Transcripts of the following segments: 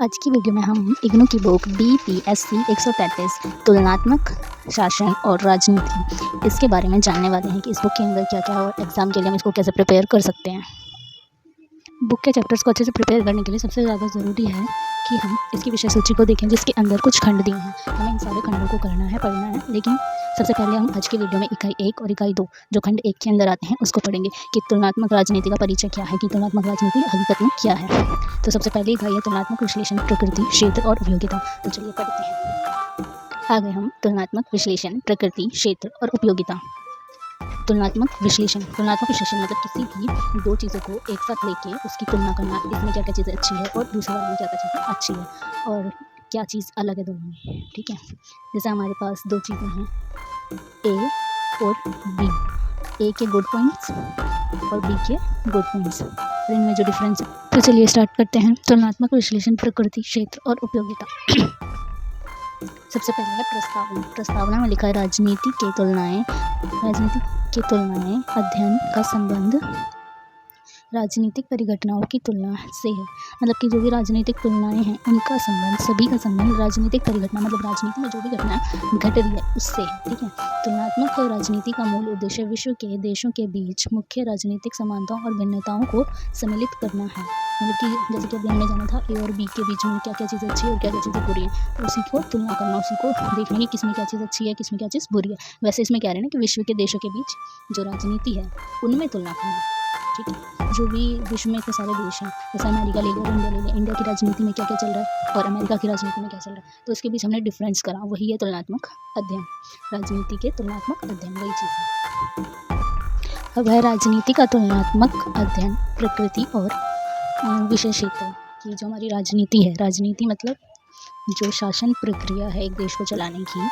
आज की वीडियो में हम इग्नू की बुक BPSC 133 तुलनात्मक शासन और राजनीति इसके बारे में जानने वाले हैं कि इस बुक के अंदर क्या क्या है और एग्ज़ाम के लिए हम इसको कैसे प्रिपेयर कर सकते हैं। बुक के चैप्टर्स को अच्छे से प्रिपेयर करने के लिए सबसे ज़्यादा ज़रूरी है कि हम इसकी विषय सूची को देखें जिसके अंदर कुछ खंड दिए हैं। हमें इन सारे खंडों को करना है, पढ़ना है, लेकिन सबसे पहले हम आज की वीडियो में इकाई 1 और इकाई 2 जो खंड 1 के अंदर आते हैं उसको पढ़ेंगे कि तुलनात्मक राजनीति का परिचय क्या है, कि तुलनात्मक राजनीति हकीकत में क्या है। तो सबसे पहले इकाई है तुलनात्मक विश्लेषण, प्रकृति, क्षेत्र और उपयोगिता। तो चलिए पढ़ते हैं। आ गए हम तुलनात्मक विश्लेषण, प्रकृति, क्षेत्र और उपयोगिता। तुलनात्मक विश्लेषण मतलब किसी भी दो चीज़ों को एक साथ लेके उसकी तुलना करना, इसमें क्या क्या चीज़ें अच्छी है और दूसरे वाले में क्या क्या चीज़ें अच्छी है और क्या चीज़ अलग है दोनों में। ठीक है, जैसे हमारे पास दो चीज़ें हैं ए और बी, ए के गुड पॉइंट्स और बी के गुड पॉइंट्स, और इनमें जो डिफरेंस है। तो चलिए स्टार्ट करते हैं। तुलनात्मक विश्लेषण, प्रकृति, क्षेत्र और उपयोगिता। सबसे पहले है प्रस्तावना में लिखा है राजनीति के तुलनाएं अध्ययन का संबंध राजनीतिक परिघटनाओं की तुलना से है। मतलब कि जो भी राजनीतिक तुलनाएं हैं उनका संबंध, सभी का संबंध राजनीतिक परिघटना मतलब राजनीति में जो भी घटना घट रही है उससे है। ठीक है, तुलनात्मक राजनीति का मूल उद्देश्य विश्व के देशों के बीच मुख्य राजनीतिक समानताओं और भिन्नताओं को सम्मिलित करना है। मतलब कि जैसे कि अभी हमने जाना था ए और बी के बीच में क्या क्या चीज़ें अच्छी है और क्या क्या चीज़ें बुरी है, उसी को तुलना करना, उसी को देखना कि किसमें क्या चीज़ अच्छी है, किसमें क्या चीज़ बुरी है। वैसे इसमें क्या रहे ना कि विश्व के देशों के बीच जो राजनीति है उनमें तुलना करना। ठीक है, जो भी विश्व में इतने सारे देश हैं, जैसे अमेरिका ले लिया और इंडिया ले लिया, इंडिया की राजनीति में क्या क्या चल रहा है और अमेरिका की राजनीति में क्या चल रहा है, तो इसके बीच हमने डिफरेंस करा, वही है तुलनात्मक अध्ययन। राजनीति के तुलनात्मक अध्ययन वही चीज़ है। अब है राजनीति का तुलनात्मक अध्ययन, प्रकृति और विषय क्षेत्र की। जो हमारी राजनीति है, राजनीति मतलब जो शासन प्रक्रिया है एक देश को चलाने की,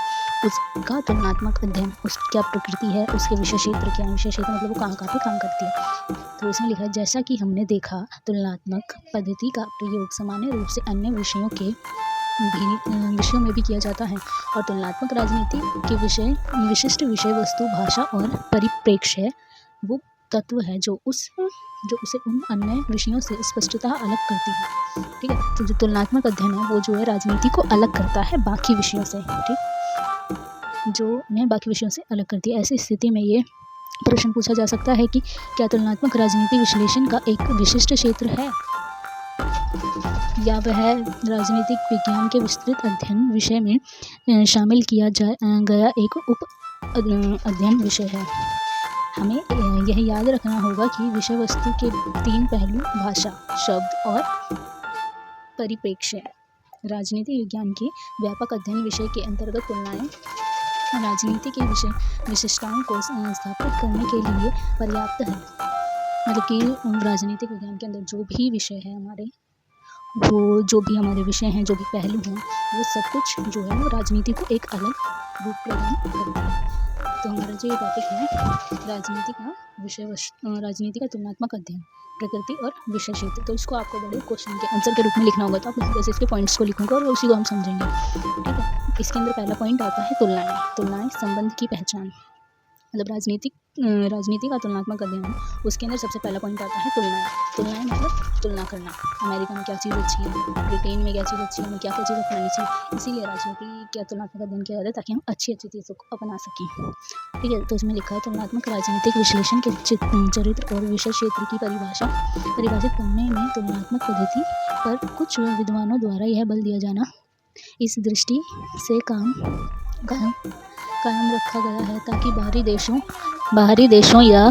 उसका तुलनात्मक अध्ययन, उसकी क्या प्रकृति है, उसके विषय क्षेत्र क्या है। विषय क्षेत्र मतलब वो कहाँ पे काम करती है। तो इसमें लिखा है जैसा कि हमने देखा तुलनात्मक पद्धति का प्रयोग सामान्य रूप से अन्य विषयों में भी किया जाता है, और तुलनात्मक राजनीति के विशिष्ट विषय वस्तु, भाषा और परिप्रेक्ष्य है वो तत्व है जो उसे उन अन्य विषयों से स्पष्टतः अलग करती है। ठीक है, तो जो तुलनात्मक अध्ययन है वो जो है राजनीति को अलग करता है बाकी विषयों से। ठीक, जो उन्हें बाकी विषयों से अलग करती है। ऐसी स्थिति में ये प्रश्न पूछा जा सकता है कि क्या तुलनात्मक राजनीति विश्लेषण का एक विशिष्ट क्षेत्र है या वह राजनीतिक विज्ञान के विस्तृत अध्ययन विषय में शामिल किया गया एक उप अध्ययन विषय है। हमें यह याद रखना होगा कि विषय वस्तु के तीन पहलू भाषा, शब्द और परिप्रेक्ष्य राजनीति विज्ञान के व्यापक अध्ययन विषय के अंतर्गत तुलनाएं राजनीति के विशिष्टताओं को स्थापित करने के लिए पर्याप्त है। मतलब कि राजनीतिक विज्ञान के अंदर जो भी विषय है हमारे, वो जो भी हमारे विषय हैं, जो भी पहलू हैं, वो सब कुछ जो है वो राजनीति को एक अलग रूप प्रदान करता है। तो हमारा जो ये टॉपिक है राजनीति का तुलनात्मक अध्ययन, प्रकृति और विषय क्षेत्र। तो इसको आपको बड़े क्वेश्चन के आंसर के रूप में लिखना होगा, तो आप बस इसके पॉइंट्स को लिखूंगा और उसी को हम समझेंगे। ठीक है, इसके अंदर पहला पॉइंट आता है तुलनाएं संबंध की पहचान। मतलब राजनीति का तुलनात्मक अध्ययन, उसके अंदर सबसे पहला पॉइंट आता है तुलनाएं मतलब तुलना करना। अमेरिका में क्या चीज़ अच्छी है, ब्रिटेन में क्या चीज़ अच्छी है, हमें क्या क्या चीज़ अपनानी चाहिए। इसीलिए राजनीति का तुलनात्मक अध्ययन किया जाता है ताकि हम अच्छी चीज़ों को अपना सकें। ठीक है, तो इसमें लिखा है तुलनात्मक राजनीतिक विश्लेषण के चरित्र और विषय क्षेत्र की परिभाषित करने में तुलनात्मक पद्धति पर कुछ विद्वानों द्वारा यह बल दिया जाना इस दृष्टि से कायम रखा गया है ताकि बाहरी देशों या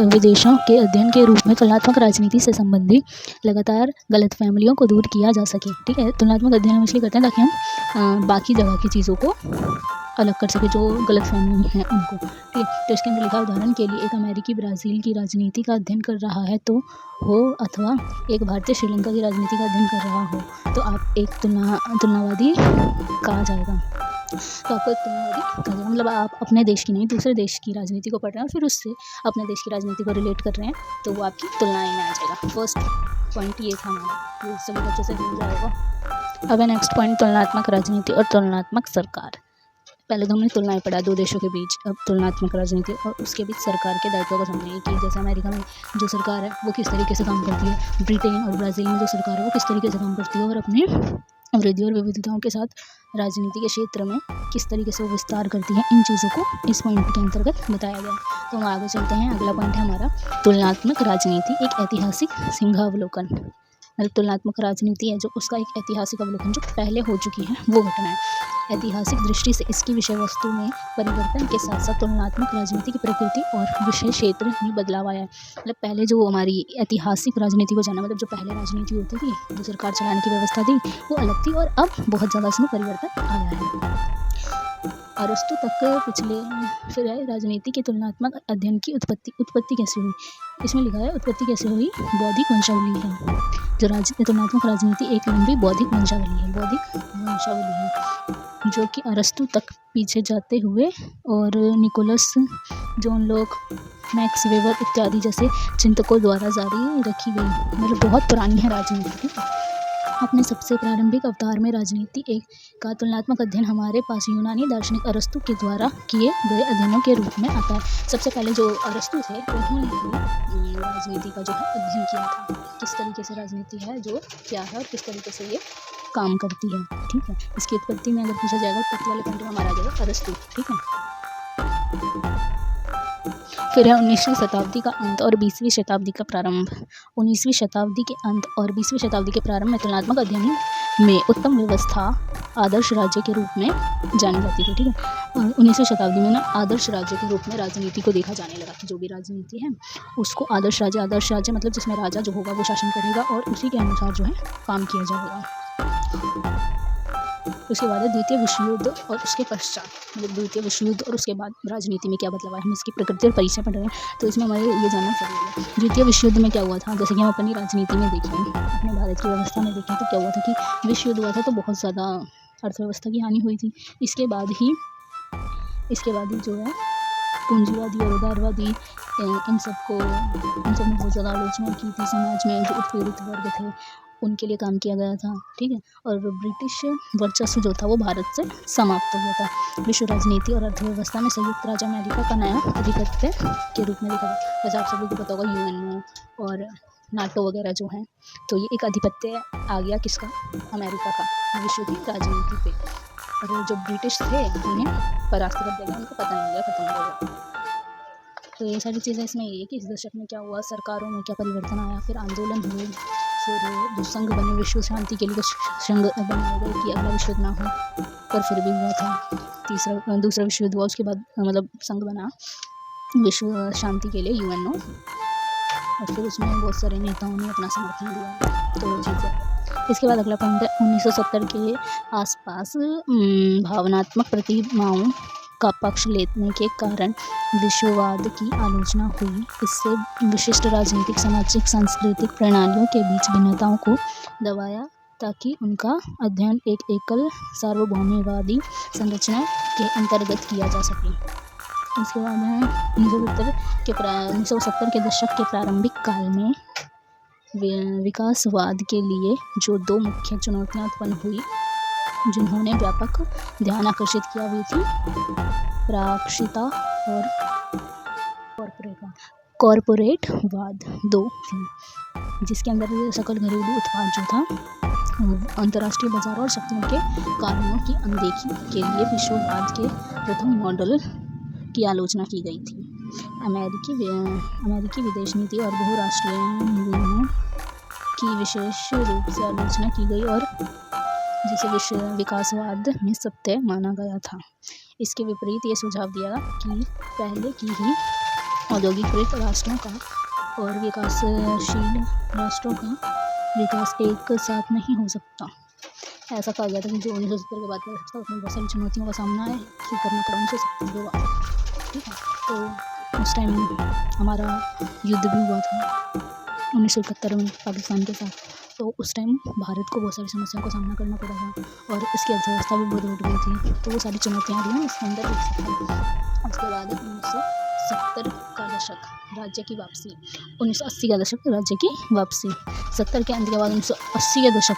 विदेशों के अध्ययन के रूप में तुलनात्मक राजनीति से संबंधित लगातार गलतफहमियों को दूर किया जा सके। ठीक है, तुलनात्मक अध्ययन हम इसलिए करते हैं ताकि हम बाकी जगह की चीज़ों को अलग कर सके, जो गलतफहमी है उनको। ठीक है, तो इसके अंदर लिखा उदाहरण के लिए एक अमेरिकी ब्राज़ील की राजनीति का अध्ययन कर रहा है तो हो, अथवा एक भारतीय श्रीलंका की राजनीति का अध्ययन कर रहा हो, तो आप एक तुलनावादी कहा जाएगा। तो आपको एक तुलनावादी कहा जाएगा, मतलब आप अपने देश की नहीं दूसरे देश की राजनीति को पढ़ रहे हैं और फिर उससे अपने देश की राजनीति को रिलेट कर रहे हैं, तो वो आपकी तुलनाएं में आ जाएगा। फर्स्ट पॉइंट ये था हमारा, ये सभी बच्चों से मिल जाएगा। अब है नेक्स्ट पॉइंट तुलनात्मक राजनीति और तुलनात्मक सरकार। पहले तो हमने तुलनाएं पढ़ा दो देशों के बीच, अब तुलनात्मक राजनीति और उसके बीच सरकार के दायित्वों को समझेंगे कि जैसे अमेरिका में जो सरकार है वो किस तरीके से काम करती है, ब्रिटेन और ब्राज़ील में जो सरकार है वो किस तरीके से काम करती है, और अपने वृद्धि और विविधताओं के साथ राजनीति के क्षेत्र में किस तरीके से वो विस्तार करती है। इन चीज़ों को इस पॉइंट के अंतर्गत बताया गया। तो हम आगे चलते हैं। अगला पॉइंट है हमारा तुलनात्मक राजनीति एक ऐतिहासिक सिंहावलोकन। मतलब तुलनात्मक राजनीति है जो उसका एक ऐतिहासिक अवलोकन जो पहले हो चुकी है वो घटना है। ऐतिहासिक दृष्टि से इसकी विषय वस्तु में परिवर्तन के साथ साथ तुलनात्मक राजनीति की प्रकृति और विषय क्षेत्र में बदलाव आया है। मतलब पहले जो हमारी ऐतिहासिक राजनीति को जाना, मतलब जो पहले राजनीति होती थी, जो सरकार चलाने की व्यवस्था थी, वो अलग थी, और अब बहुत ज़्यादा इसमें परिवर्तन आया है। अरस्तु तक पिछले फिर है राजनीति के तुलनात्मक अध्ययन की उत्पत्ति कैसे हुई। इसमें लिखा है उत्पत्ति कैसे हुई, बौद्धिक वंशावली है। जो तुलनात्मक राजनीति एक लंबी बौद्धिक वंशावली है जो कि अरस्तु तक पीछे जाते हुए और Nicholas John Locke, Max Weber इत्यादि जैसे चिंतकों द्वारा जारी रखी गई। मतलब बहुत पुरानी है राजनीति। अपने सबसे प्रारंभिक अवतार में राजनीति एक का तुलनात्मक अध्ययन हमारे पास यूनानी दार्शनिक अरस्तु के द्वारा किए गए अध्ययनों के रूप में आता है। सबसे पहले जो अरस्तु थे उन्होंने राजनीति का जो है अध्ययन किया था, किस तरीके से राजनीति है, जो क्या है और किस तरीके से ये काम करती है। ठीक है, इसकी उत्पत्ति में अगर पूछा जाएगा उत्पत्ति वाले पॉइंट में हमारा आ जाएगा अरस्तु। ठीक है, फिर है 19वीं शताब्दी का अंत और 20वीं शताब्दी का प्रारंभ। 19वीं शताब्दी के अंत और 20वीं शताब्दी के प्रारंभ में तुलनात्मक अध्ययन में उत्तम व्यवस्था आदर्श राज्य के रूप में जानी जाती थी। ठीक है, और 19वीं शताब्दी में ना आदर्श राज्य के रूप में राजनीति को देखा जाने लगा कि जो भी राजनीति है उसको आदर्श राज्य मतलब जिसमें राजा जो होगा वो शासन करेगा और उसी के अनुसार जो है काम किया जाएगा। उसके बाद है द्वितीय विश्व युद्ध और उसके पश्चात। मतलब द्वितीय विश्व युद्ध और उसके बाद राजनीति में क्या बदलाव आया, हम इसकी प्रकृति और परिचय पढ़ रहे हैं, तो इसमें हमारे ये जानना जरूरी है। द्वितीय विश्व युद्ध में क्या हुआ था, जैसे कि हम अपनी राजनीति में देखें, अपने भारत की व्यवस्था में देखें, तो क्या हुआ था कि विश्व युद्ध हुआ था तो बहुत ज़्यादा अर्थव्यवस्था की हानि हुई थी। इसके बाद ही जो है पूंजीवादी और उदारवादी इन सब ने बहुत ज़्यादा आलोचना की थी। समाज में जो उत्पीड़ित वर्ग थे उनके लिए काम किया गया था। ठीक है, और ब्रिटिश वर्चस्व जो था वो भारत से समाप्त हो गया था। विश्व राजनीति और अर्थव्यवस्था में संयुक्त राज्य अमेरिका का नया आधिपत्य के रूप में देखा गया। जैसे आप सभी को पता होगा यूएनओ और नाटो वगैरह जो हैं, तो ये एक आधिपत्य आ गया किसका, अमेरिका का विश्व की राजनीति पे। और जो ब्रिटिश थे उन्हें परास्त कर दिया गया, उनका पतन हो गया, खत्म हो गया। तो ये सारी चीज़ें इसमें ये कि इस दशक में क्या हुआ, सरकारों में क्या परिवर्तन आया, फिर आंदोलन हुए, फिर जो संघ बने विश्व शांति के लिए कुछ संघ बनाए गए कि अगला विश्व युद्ध ना हो, पर फिर भी हुआ था। दूसरा विश्व युद्ध हुआ, उसके बाद मतलब संघ बना विश्व शांति के लिए यूएनओ, और फिर उसमें बहुत सारे नेताओं ने अपना समर्थन दिया। तो वो चीज़ें। इसके बाद अगला पॉइंट है 1970 के आसपास भावनात्मक प्रतिमाओं का पक्ष लेने के कारण विश्ववाद की आलोचना हुई। इससे विशिष्ट राजनीतिक, सामाजिक, सांस्कृतिक प्रणालियों के बीच भिन्नताओं को दबाया ताकि उनका अध्ययन एक एकल सार्वभौमवादी संरचना के अंतर्गत किया जा सके। इसके बाद है 1970 के दशक के प्रारंभिक काल में विकासवाद के लिए जो दो मुख्य चुनौतियाँ उत्पन्न हुई जिन्होंने व्यापक ध्यान आकर्षित किया, हुई थी प्रायश्चिता और कॉरपोरेटवाद। दो थी जिसके अंदर सकल घरेलू उत्पाद जो था अंतर्राष्ट्रीय बाजार और शक्तियों के कारणों की अनदेखी के लिए विश्ववाद के प्रथम मॉडल की आलोचना की गई थी। अमेरिकी विदेश नीति और बहुराष्ट्रीय नियमों की विशेष रूप से आलोचना की गई और जिसे विश्व विकासवाद में सत्य माना गया था। इसके विपरीत ये सुझाव दिया कि पहले की ही औद्योगिकृत राष्ट्रों का और विकासशील राष्ट्रों का विकास एक साथ नहीं हो सकता। ऐसा कहा गया था कि जो 1970 के बाद कर सकता उसमें बहुत सारी चुनौतियों का सामना है कि करना पड़ा 1970 के बाद। ठीक है, तो उस टाइम हमारा युद्ध भी हुआ था 1971 में पाकिस्तान के साथ, तो उस टाइम भारत को बहुत सारी समस्याओं का सामना करना पड़ा था और इसकी अर्थव्यवस्था भी बहुत बढ़ गई थी। तो वो सारी चुनौतियाँ भी हम इसके अंदर देख सकते हैं। उसके बाद 1970 का दशक, राज्य की वापसी। 1980 का दशक, राज्य की वापसी। 70 के अंत के बाद 1980 के दशक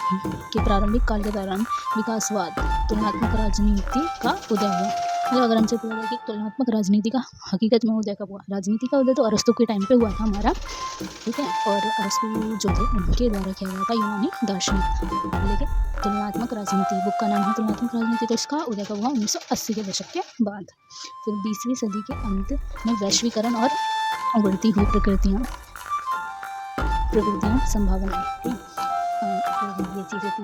के प्रारंभिक काल के दौरान विकासवाद, तुलनात्मक राजनीति का उदय हुआ। मतलब अगर हमसे पूछा जाए कि तुलनात्मक राजनीति का हकीकत में उदय कब हुआ, राजनीति का उदय तो अरस्तु के टाइम पे हुआ था हमारा, ठीक है। और अरस्तु जो थे उनके द्वारा किया गया था, यूनानी दार्शनिक। लेकिन तुलनात्मक राजनीति बुक का नाम है तुलनात्मक राजनीति, तो इसका उदय कब हुआ, 1980 के दशक के बाद। फिर 20वीं सदी के अंत में वैश्वीकरण और उभरती हुई प्रकृतियाँ संभावनाएं, ठीक है, ये चीज़ें थी।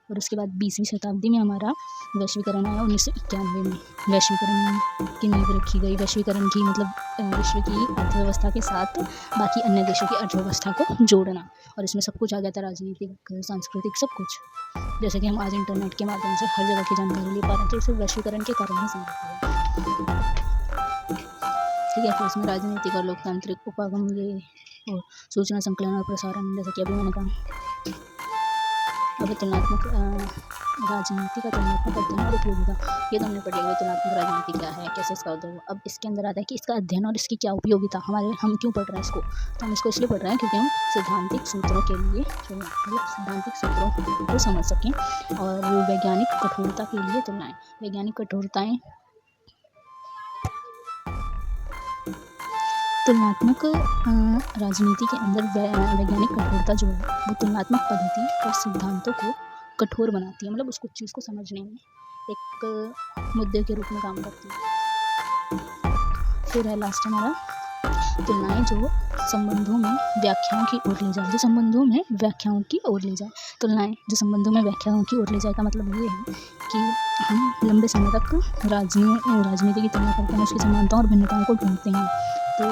और उसके बाद 20वीं शताब्दी में हमारा वैश्वीकरण आया 1991 में। वैश्वीकरण की नींव रखी गई। वैश्वीकरण की मतलब विश्व की अर्थव्यवस्था के साथ बाकी अन्य देशों की अर्थव्यवस्था को जोड़ना, और इसमें सब कुछ आ जाता है, राजनीतिक, सांस्कृतिक, सब कुछ। जैसे कि हम आज इंटरनेट के माध्यम से हर जगह की जानकारी ले पा रहे हैं, तो इसे वैश्वीकरण के कारण ही संभव हुआ, ठीक है। फिर इसमें राजनीतिक और लोकतांत्रिक उपागम, ये और सूचना संकलन और प्रसारण, जैसे कि अभी मैंने कहा। अब तुलनात्मक राजनीति का तुलनात्मक अध्ययन और उपयोगिता, ये तो हमने पढ़ लिया तुलनात्मक राजनीति क्या है, कैसे इसका उदय हुआ। अब इसके अंदर आता है कि इसका अध्ययन और इसकी क्या उपयोगिता, हम क्यों पढ़ रहे हैं इसको। तो हम इसको इसलिए पढ़ रहे हैं क्योंकि हम सिद्धांतिक सूत्रों के लिए, मतलब सिद्धांतिक सूत्रों को समझ सकें, और वैज्ञानिक कठोरता के लिए तुलनाएं, वैज्ञानिक कठोरताएं। तुलनात्मक राजनीति के अंदर वैज्ञानिक कठोरता जो है वो तुलनात्मक पद्धति और सिद्धांतों को कठोर बनाती है, मतलब उसको चीज़ को समझने में एक मुद्दे के रूप में काम करती है। फिर है लास्ट हमारा तुलनाएं जो संबंधों में व्याख्याओं की ओर ले जाए, जो संबंधों में व्याख्याओं की ओर ले जाए। तुलनाएं जो संबंधों में व्याख्याओं की ओर ले जाए का मतलब ये है कि हम लंबे समय तक राजनीति की तुलना करते हैं, उसकी समानताओं और भिन्नताओं को ढूंढते हैं, तो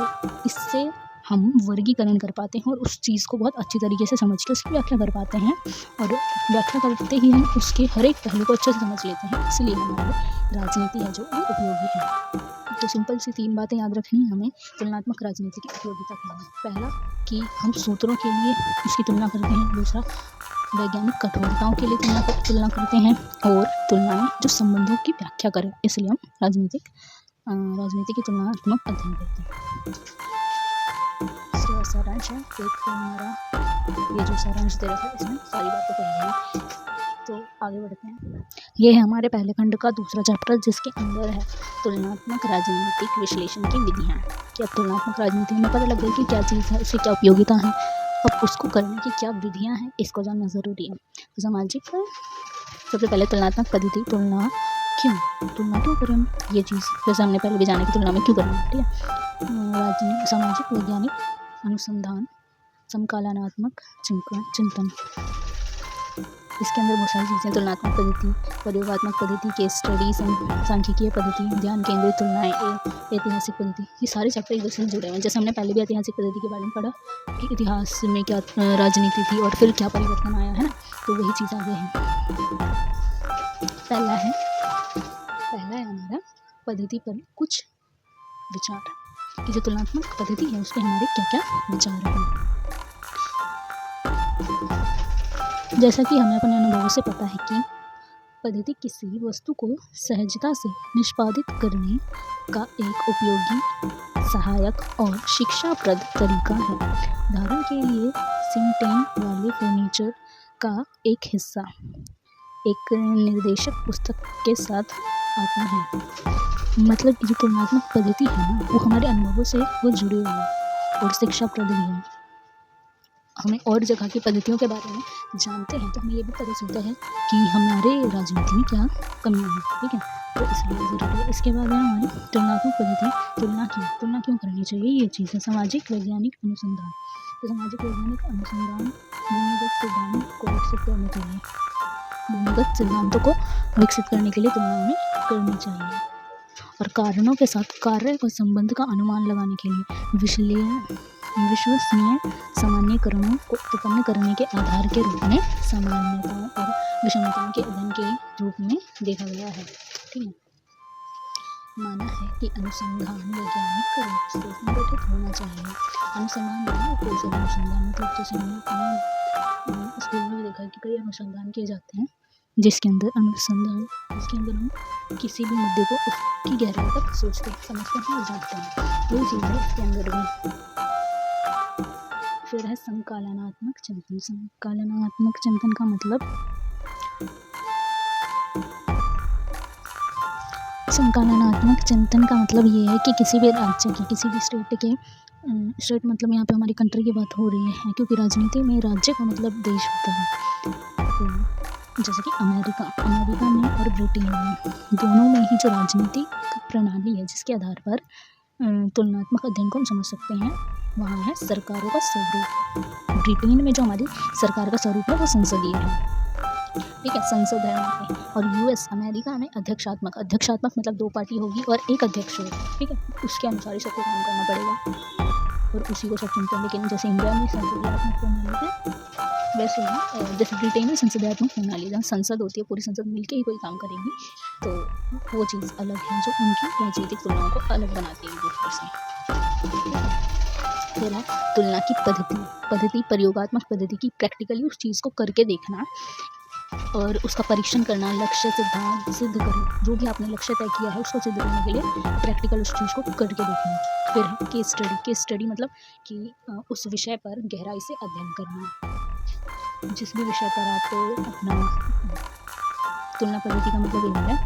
इससे हम वर्गीकरण कर पाते हैं और उस चीज़ को बहुत अच्छी तरीके से समझ के उसकी व्याख्या कर पाते हैं, और व्याख्या करते ही हम उसके हर एक पहलू को अच्छे से समझ लेते हैं। इसलिए हमारी राजनीति है जो वो उपयोगी है। तो सिंपल सी 3 बातें याद रखनी है हमें तुलनात्मक राजनीति की उपयोगिता क्या है। पहला कि हम सूत्रों के लिए उसकी तुलना करते हैं। दूसरा, वैज्ञानिक कठोरताओं के लिए तुलना करते हैं। और तुलनाएं जो संबंधों की व्याख्या करें, इसलिए हम राजनीति की तुलनात्मक अध्ययन करते हैं। इसका सारांश है, एक हमारा ये जो सारांश दे रखा है इसमें सारी बातें कही हैं। तो आगे बढ़ते हैं। ये है हमारे पहले खंड का दूसरा चैप्टर, जिसके अंदर है तुलनात्मक राजनीतिक विश्लेषण की विधियाँ। क्या तुलनात्मक राजनीति में पता लग गई कि क्या चीज़ है, उसकी क्या उपयोगिता है, अब उसको करने की क्या विधियाँ हैं, इसको जानना ज़रूरी है। तो सामाजिक, सबसे पहले तुलनात्मक पद्धति, तुलना क्यों करें हम ये चीज़, जैसे हमने पहले भी जाना कि तुलना में क्यों करना है, ठीक है। राजनीतिक, सामाजिक, वैज्ञानिक अनुसंधान, समकालीनात्मक चिंतन, इसके अंदर बहुत सारी चीज़ें, तुलनात्मक पद्धति, प्रयोगात्मक पद्धति, केस स्टडी, सांख्यिकीय पद्धति, ध्यान केंद्रित तुलनाएं, ऐतिहासिक पद्धति, ये सारे चैप्टर एक दूसरे से जुड़े हुए हैं। जैसे हमने पहले भी ऐतिहासिक पद्धति के बारे में पढ़ा कि इतिहास में क्या राजनीति थी और फिर क्या परिवर्तन आया, है ना, तो वही चीज़ आगे है। पहला है हमारा पद्धति पर कुछ विचार, कि जो तुलनात्मक पद्धति है उस पर हमारे क्या क्या विचार हैं। जैसा कि हमें अपने अनुभवों से पता है कि पद्धति किसी वस्तु को सहजता से निष्पादित करने का एक उपयोगी, सहायक और शिक्षाप्रद तरीका है। उदाहरण के लिए सिंटेन वाले फर्नीचर का एक हिस्सा एक निर्देशक पुस्तक के साथ आता है। मतलब जो तुलनात्मक पद्धति है ना, वो हमारे अनुभवों से वो जुड़ी हुई है और शिक्षाप्रद भी है। हमें और जगह की पद्धतियों के बारे में जानते हैं तो हमें ये भी पता चलता है कि हमारे राजनीति में क्या कमियाँ हैं, ठीक है, तो इसलिए ज़रूरी है। इसके बाद है हमारी तुलनात्मक पद्धति, तुलना क्यों करनी चाहिए, ये चीज़ है। सामाजिक वैज्ञानिक अनुसंधान, तो सामाजिक वैज्ञानिक अनुसंधान भूमिगत सिद्धांतों को विकसित करने के लिए तुलना में करनी चाहिए, और कारणों के साथ कार्य और संबंध का अनुमान लगाने के लिए विश्वसनीय सामान्यीकरणों को उत्पन्न करने के आधार के रूप में सामान्यताओं और विषमताओं के अध्ययन के रूप में देखा गया है, ठीक है। माना है कि अनुसंधान वैज्ञानिक रूप से संगठित होना चाहिए। अनुसंधान कौशल अनुसंधान, मतलब जैसे हमने स्कूल में देखा कि कई अनुसंधान किए जाते हैं जिसके अंदर हम किसी भी मुद्दे को उसकी गहराई तक सोचते समझते हैं और जानते हैं, वही चीज़ है इसके अंदर भी। फिर है समकालीनात्मक चिंतन। समकालीनात्मक चिंतन का मतलब संकलनात्मक चिंतन का मतलब ये है कि किसी भी राज्य की, किसी भी स्टेट के, स्टेट मतलब यहाँ पे हमारी कंट्री की बात हो रही है, क्योंकि राजनीति में राज्य का मतलब देश होता है। तो जैसे कि अमेरिका में और ब्रिटेन में, दोनों में ही जो राजनीतिक प्रणाली है जिसके आधार पर तुलनात्मक अध्ययन को हम समझ सकते हैं, वहाँ है सरकारों का स्वरूप। ब्रिटेन में जो हमारी सरकार का स्वरूप है वो संसदीय है, ठीक है, संसद है वहाँ पे। और यूएस अमेरिका में अध्यक्षात्मक मतलब 2 पार्टी होगी और एक अध्यक्ष होगा, ठीक है, उसके अनुसार ही सबको काम करना पड़ेगा और उसी को सब चुनते हैं। लेकिन जैसे इंडिया में संसदीयात्मक प्रणाली है, वैसे ही जैसे ब्रिटेन में संसदीयात्मक प्रणाली, जहाँ संसद होती है, पूरी संसद मिलके ही कोई काम करेगी, तो वो चीज़ अलग है जो उनकी राजनीतिक तुलनाओं को अलग बनाती है दूसरे से। फिर है तुलना की पद्धति प्रयोगात्मक पद्धति की, प्रैक्टिकली उस चीज़ को करके देखना और उसका परीक्षण करना, लक्ष्य सिद्धांत सिद्ध करना, जो भी आपने लक्ष्य तय किया है उसको सिद्ध करने के लिए प्रैक्टिकल उस चीज़ को करके देखना। फिर है केस स्टडी मतलब कि उस विषय पर गहराई से अध्ययन करना। जिस भी विषय पर आप अपना तुलना पद्धति का मतलब ये है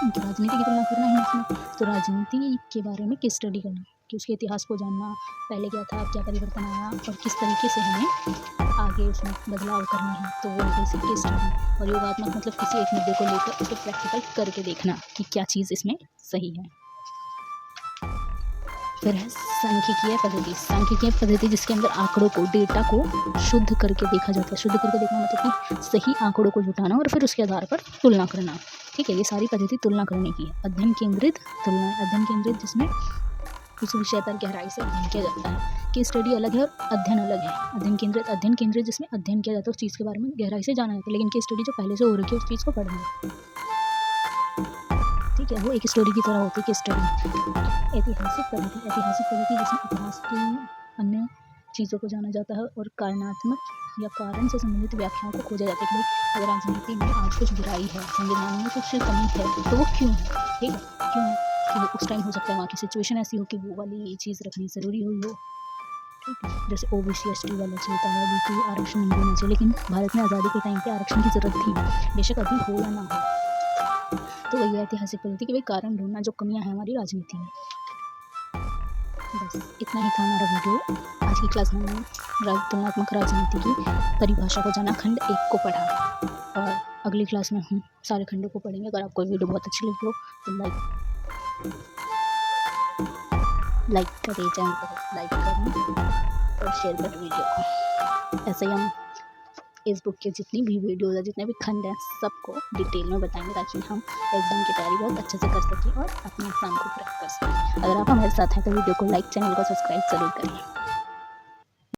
कि राजनीति की तुलना करना है इसमें, तो राजनीति के बारे में केस स्टडी करना, कि उसके इतिहास को जानना, पहले क्या था, क्या परिवर्तन आया और किस तरीके से हमें आगे उसमें बदलाव करने हैं, तो वो बेसिक केस स्टडी। और योगात्मक मतलब किसी एक मुद्दे को लेकर उसको प्रैक्टिकल करके देखना कि क्या चीज़ इसमें सही है। फिर है सांख्यिकीय पद्धति जिसके अंदर आंकड़ों को, डेटा को शुद्ध करके देखा जाता है। शुद्ध करके देखना मतलब कि सही आंकड़ों को जुटाना और फिर उसके आधार पर तुलना करना, ठीक है, ये सारी पद्धति तुलना करने की है। अध्ययन केंद्रित जिसमें उस विषय पर गहराई से अध्ययन किया जाता है। केस स्टडी अलग है और अध्ययन अलग है। अध्ययन केंद्रित जिसमें अध्ययन किया जाता है, उस चीज़ के बारे में गहराई से जाना जाता है। लेकिन केस स्टडी जो पहले से हो रखी है उस चीज़ को पढ़ना, ठीक है, वो एक स्टोरी की तरह होती है केस स्टडी। ऐतिहासिक पद्धति जिसमें इतिहास की अन्य चीज़ों को जाना जाता है और कारणात्मक या कारण से संबंधित व्याख्याओं को खोजा जाता है कि अगर राजनीति में आज कुछ बुराई है, संविधान में कुछ कमी है, तो वो क्यों है, ठीक है, क्यों है, कि उस टाइम हो सकता है वहाँ की सिचुएशन ऐसी हो कि वो वाली चीज़ रखनी ज़रूरी हुई हो, ठीक है, जैसे OBC ST वाला चलता है, अभी कोई आरक्षण नहीं होना चाहिए, लेकिन भारत में आज़ादी के टाइम पे आरक्षण की ज़रूरत थी, बेशक अभी हो या ना हो। तो वही ऐतिहासिक पद्धति कि भाई कारण ढूंढना जो कमियां हैं हमारी राजनीति में। बस इतना ही था हमारा वीडियो। आज की क्लास में हमने तुलनात्मक राजनीति की परिभाषा को जाना, खंड 1 को पढ़ा और अगली क्लास में हम सारे खंडों को पढ़ेंगे। अगर आपको वीडियो बहुत अच्छी लगी हो तो लाइक करें, चैनल को लाइक करें और शेयर करें वीडियो को। ऐसे ही हम इस बुक के जितनी भी वीडियोज़ है, जितने भी खंड हैं, सबको डिटेल में बताएंगे ताकि हम एग्ज़ाम की तैयारी बहुत अच्छे से कर सकें और अपने एग्ज़ाम को क्रैक कर सकें। अगर आप हमारे साथ हैं तो वीडियो को लाइक, चैनल को सब्सक्राइब ज़रूर करें।